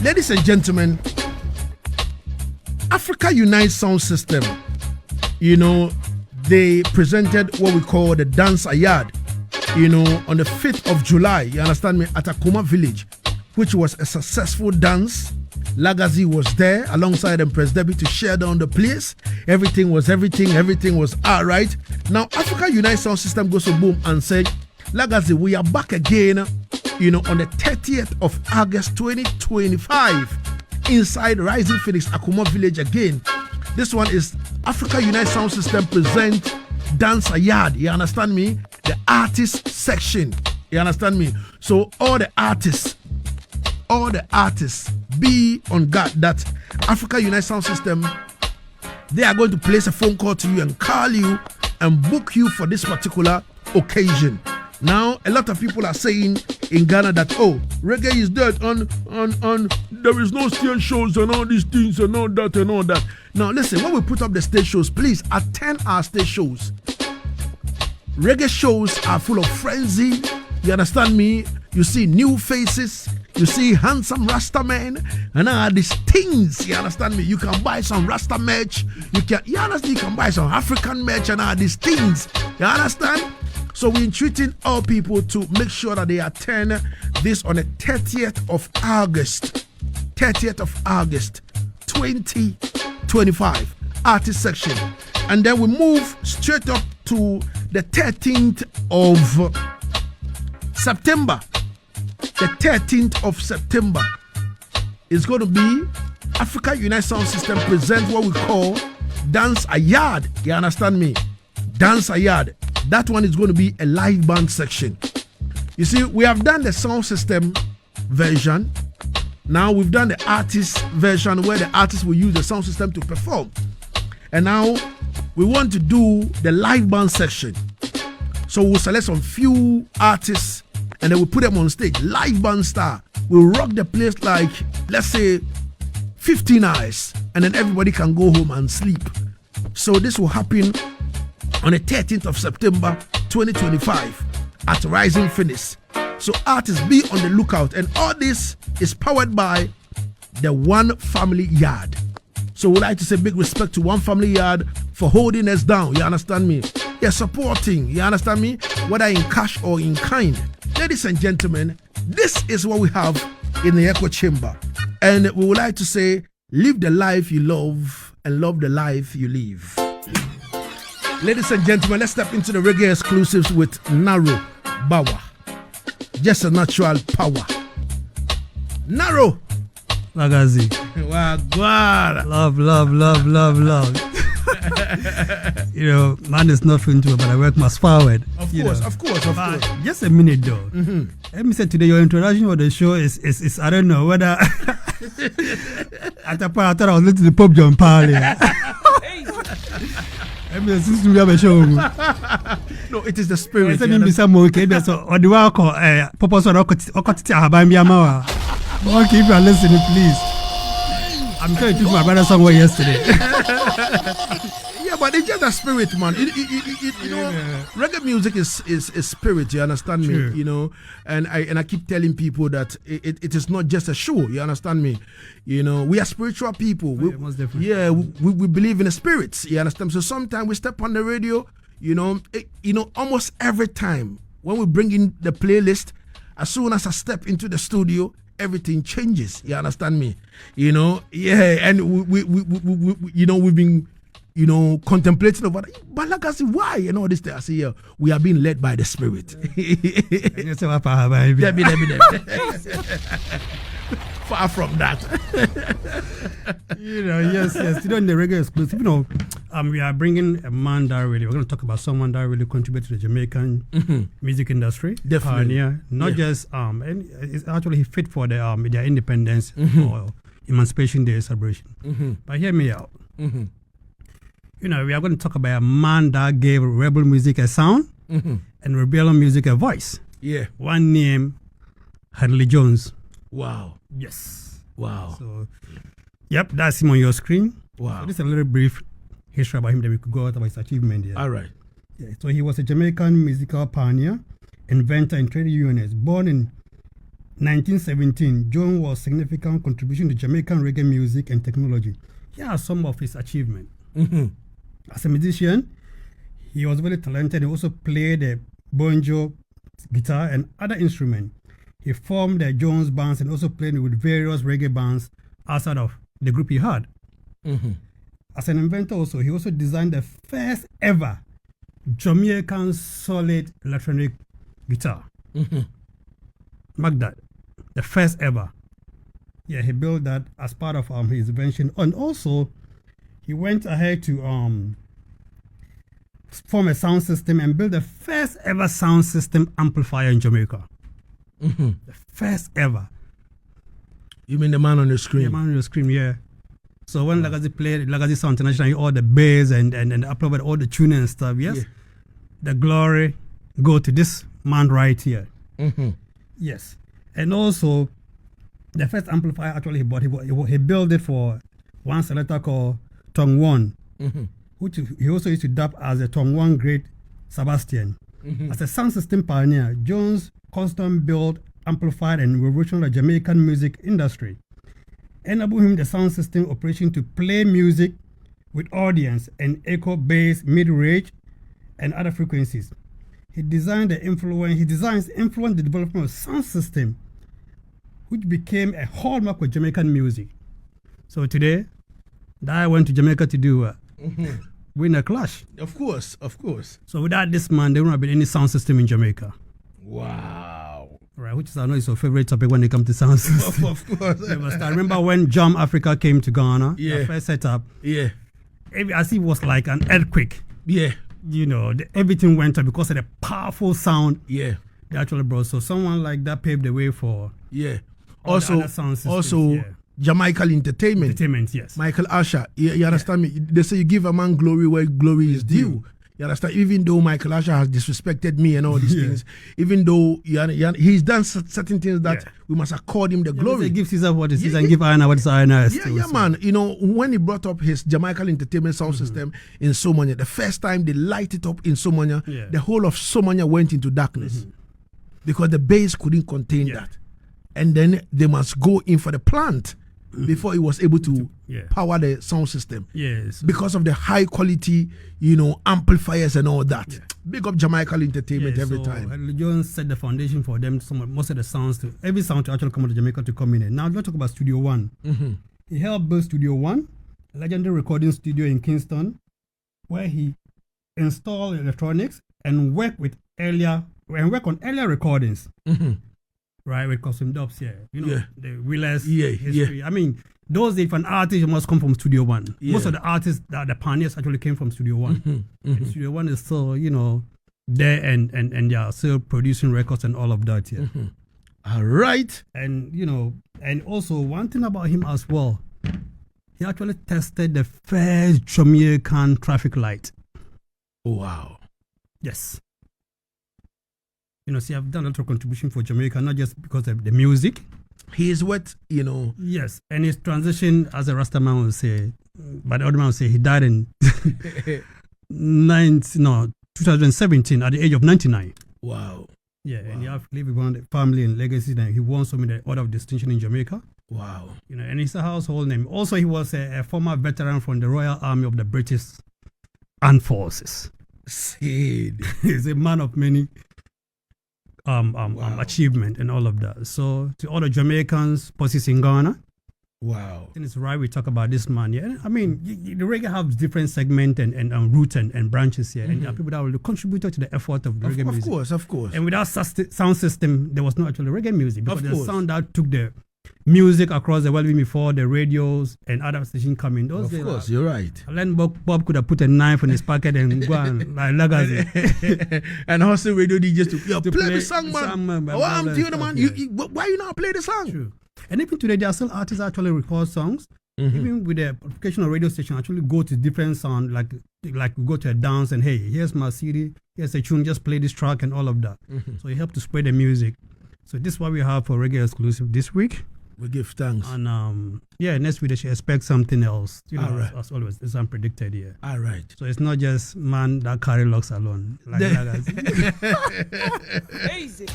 Ladies and gentlemen, Africa Unite Sound System, they presented what we call the Dance Yaad, on the 5th of July, you understand me, at Akuma village, which was a successful dance. Lagazee was there alongside them, Press Debbie, to share down the place. Everything was all right. Now, Africa Unite Sound System goes to boom and said, Lagazee, we are back again, on the 30th of August 2025, inside Rising Phoenix, Akuma village again. This one is Africa Unite Sound System present Dance Yaad. You understand me? The artist section. You understand me? So all the artists be on guard that Africa Unite Sound System, they are going to place a phone call to you and call you and book you for this particular occasion. Now, a lot of people are saying in Ghana that, reggae is dead and there is no stage shows and all these things and all that and all that. Now, listen, when we put up the stage shows, please attend our stage shows. Reggae shows are full of frenzy. You understand me? You see new faces. You see handsome Rasta men and all these things. You understand me? You can buy some Rasta merch. You can buy some African merch and all these things. You understand? So we're entreating all people to make sure that they attend this on the 30th of August. 30th of August 2025 artist section. And then we move straight up to the 13th of September. The 13th of September is going to be Africa Unite Sound System present what we call Dance Yaad. You understand me? Dance Yaad. That one is going to be a live band section. You see, we have done the sound system version. Now we've done the artist version where the artist will use the sound system to perform. And now we want to do the live band section. So we'll select some few artists and then we'll put them on stage. Live band style. We'll rock the place like, let's say, 15 hours. And then everybody can go home and sleep. So this will happen on the 13th of September 2025 at Rising Phoenix. So artists, be on the lookout. And all this is powered by the One Family Yaad. So we'd like to say big respect to One Family Yaad for holding us down. You understand me? They're supporting. You understand me? Whether in cash or in kind. Ladies and gentlemen, this is what we have in the Echo Chamber. And we would like to say, live the life you love and love the life you live. Ladies and gentlemen, let's step into the reggae exclusives with Naro, Bawa. Just a natural power. Naro. Lagazee. Wagwara. Love. Man is not feeling too, but I work much forward. Of course. Just a minute though. Mm-hmm. Let me say today your introduction for the show is I don't know whether at the point I thought I was listening to the Pop John Parley. No, it is the spirit. If you are listening, please. I'm sure you took my brother's song yesterday. Yeah, but it's just a spirit, man. Reggae music is spirit. You understand me? True. And I keep telling people that it is not just a show. You understand me? We are spiritual people. Most definitely. We believe in the spirits. You understand? So sometimes we step on the radio. Almost every time when we bring in the playlist, as soon as I step into the studio, everything changes. You understand me? And we've been contemplating over that. But like I say, why? This thing. I say, we are being led by the spirit. Far from that. Yes. In the reggae exclusive, we are bringing a man that really, we're going to talk about someone that really contributed to the Jamaican music industry. Definitely. Pioneer. Not just, and it's actually he fit for their independence or Emancipation Day celebration. But hear me out. We are going to talk about a man that gave rebel music a sound and rebellion music a voice. Yeah. One name, Hedley Jones. Wow. Yes. Wow. So, yep, that's him on your screen. Wow. So this is a little brief history about him that we could go out about his achievement here. All right. Yeah, so he was a Jamaican musical pioneer, inventor, and trade unionist. Born in 1917, Jones was significant contribution to Jamaican reggae music and technology. Here are some of his achievements. As a musician, he was very talented. He also played the banjo, guitar, and other instruments. He formed the Jones bands and also played with various reggae bands outside of the group he had. As an inventor also, he also designed the first ever Jamaican solid electronic guitar. Mark that. The first ever. Yeah, he built that as part of his invention. And also, he went ahead to form a sound system and build the first ever sound system amplifier in Jamaica. The first ever. You mean the man on the screen? The man on the screen, yeah. So when Lagazee played Lagazee Sound International, all the bass and uploaded all the tuning and stuff, yes, the glory go to this man right here. Yes. And also, the first amplifier actually he bought, he built it for one selector called Tong One, which he also used to dub as a Tong One Great Sebastian. As a sound system pioneer, Jones custom built, amplified, and revolutionized the Jamaican music industry, enabling him the sound system operation to play music with audience and echo, bass, mid-range, and other frequencies. He designs influenced the development of sound system, which became a hallmark of Jamaican music. So today, that I went to Jamaica to do win a clash. Of course. So without this man, there wouldn't have been any sound system in Jamaica. Wow. Right, which is I know is your favorite topic when it comes to sound system. Of course. I remember when Jam Africa came to Ghana, the first setup. Yeah. As it was like an earthquake. Yeah. You know, everything went up because of the powerful sound. Yeah. They actually brought. So someone like that paved the way for. Yeah. Also, Jamaican entertainment. Entertainment, yes. Michael Asher. You understand me? They say you give a man glory where glory is due. You understand? Even though Michael Asher has disrespected me and all these things, even though he's done certain things that we must accord him the glory. Give Caesar what is Caesar and give Iana what is Iana. Man. You know, when he brought up his Jamaican entertainment sound system in Somalia, the first time they light it up in Somalia, the whole of Somalia went into darkness because the bass couldn't contain that. And then they must go in for the plant before he was able to power the sound system. Yes. Because of the high quality, amplifiers and all that. Big up Jamaican entertainment every time. Jones set the foundation for them, most of the sounds, every sound to actually come out of Jamaica to come in. Now let's talk about Studio One. He helped build Studio One, a legendary recording studio in Kingston, where he installed electronics and worked on earlier recordings. Right, with custom dubs here. The Wheelers history. I mean, those days, if an artist must come from Studio One. Most of the artists, the pioneers actually came from Studio One. And Studio One is still, there and they are still producing records and all of that here. All right. And, and also one thing about him as well, he actually tested the first Jamaican traffic light. Wow. Yes. I've done a lot of contribution for Jamaica, not just because of the music. He is what, Yes, and his transition, as a Rasta man will say, but the other man will say he died in 2017 at the age of 99. Wow. Yeah, and he have lived with one family in Legacy, and he won some of the Order of Distinction in Jamaica. Wow. And it's a household name. Also, he was a former veteran from the Royal Army of the British Armed Forces. He's a man of many achievement and all of that. So to all the Jamaicans, posses in Ghana, wow, I think it's right we talk about this man. Yeah, I mean, the reggae has different segments and roots and branches here, and there are people that will contribute to the effort of the reggae music. Of course. And without sound system, there was no actually reggae music because the sound that took the music across the world before the radios and other stations coming. Those of course, you're right. Then Bob could have put a knife in his pocket and go and like Lagazee. And also radio DJs to play the song, man. I'm telling you, man. Why you not play the song? True. And even today, there are still artists actually record songs. Even with the occasional radio station, actually go to different sound, like go to a dance and hey, here's my CD, here's a tune, just play this track and all of that. So it helped to spread the music. So this is what we have for Reggae Exclusive this week. We give thanks. And next week they should expect something else. Right. As always, it's unpredicted here. All right. So it's not just man that carry locks alone. Like Easy.